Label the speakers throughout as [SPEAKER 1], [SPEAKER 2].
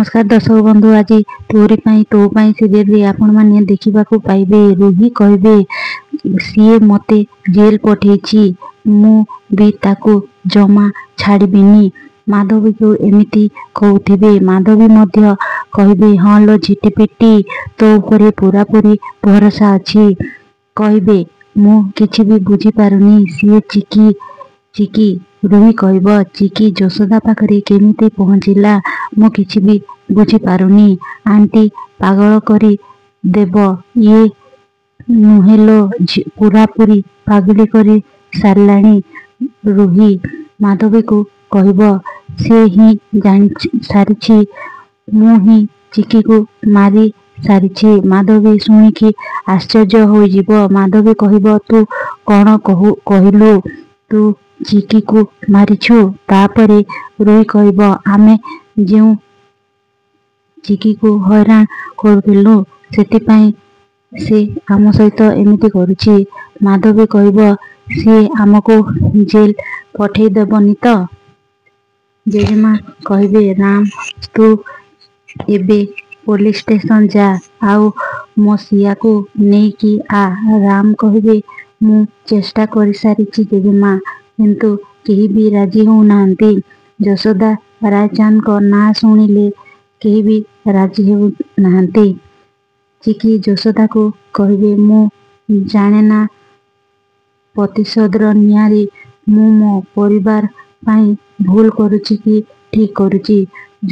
[SPEAKER 1] नमस्कार दर्शक बंधु, आज तोरी तो सीरियल आपण मैंने देखा पाइबे। रूही कहबे सीए मते जेल पठेछि, मु भी ताको जमा छाड़बिनी। माधवी को एमिति कहूथिबे। माधवी मध्य कहबे हाँ लो झिटिपिटी, तो ऊपर पूरापूरी भरोसा अछि। कहबे मु किछि भी बुझी पारुनी। सीए चिकी चिकी रूही कहब चिकी यशोदा पाखरे केमिति पहुँचिला मु किछि भी बुझी पारुनी। आंटी पागल करी देव, ये नुहेलो पूरापूरी पागली करी सारलाणी रूही। माधवी को कहब से ही जानि सारिछि, मु ही चिकी को मारी सारिछि। माधवी शुणिकी आश्चर्य हो जिव। माधवी कहब तू कौन कहलु, तू चिकी को मारिछु? तापरे रूही कहब आमे जेउ चिकी को हैरान करुथिलु सेतिपाई से आम सहित एमिति करुछि। माधवी कहब सी आमको जेल पठेई देबनी तो? जेजेमा कहबे राम तू एबे पुलिस स्टेशन जा, आउ मो सिया को नेकी आ। राम कहबे मु चेष्टा कर सारिछि जेजेमा, किंतु केही भी राजी हो नांती। यशोदा रायचांद को ना शुणिले केही भी राजी हो नांती। चिकी यशोदा को कहबे मु जाने ना प्रतिशोधर नियारी मु मो परिवार पाई भूल करुछि कि ठीक करुछि।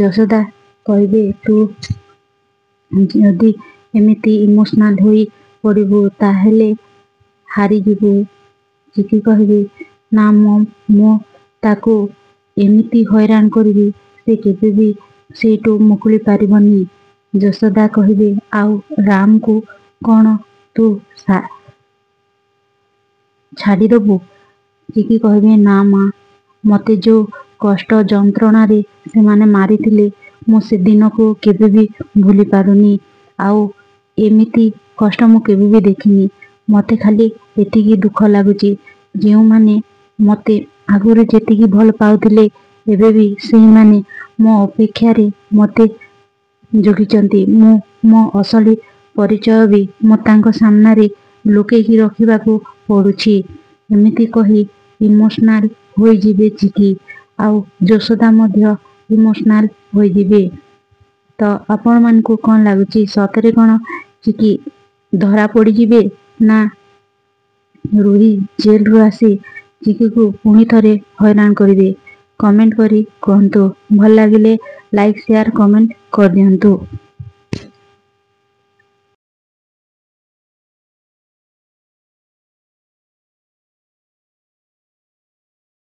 [SPEAKER 1] यशोदा कहबे तू यदि एमिति इमोशनाल होई पड़िबु ताहेले हारी जिबु। चिकी कहबे ना मो ताको एमिति हैरान करिबी, से केबे भी सेठू मुकुली पारिबनी। यशोदा कहबे आउ राम को कौन तू छाड़ी दबु? चिकी कहबे ना माँ, मते जो कष्ट जंत्रणा रे से माने मारिथिले मु से दिन को केबे भी भूली पारुनी। आउ एमिति कष्ट मु केबे भी देखिनी। मते खाली एतिकी दुख लागुची, जेउ माने मते आगुरे जेतिकी भल पाउथिले एबे भी सेही माने मो अपेक्षा रे मते जोगिचंती। मु मो असली परिचय भी मो तांको सामना रे लुकेकी रखिबाकू पड़ुछि। एमिति कही इमोशनाल होई जिबे चिकी, आउ यशोदा मध्य इमोशनाल होई जिबे। तो आपण मानकू कौन लागुची, सतरे कौन चिकी धरा पड़ी जिबे ना रूही जेल रु आसी चिकी को पुणी थरे हैरान करिवे? कमेंट करी कहंतु। भल लागिले लाइक शेयर कमेंट कर दियंतु।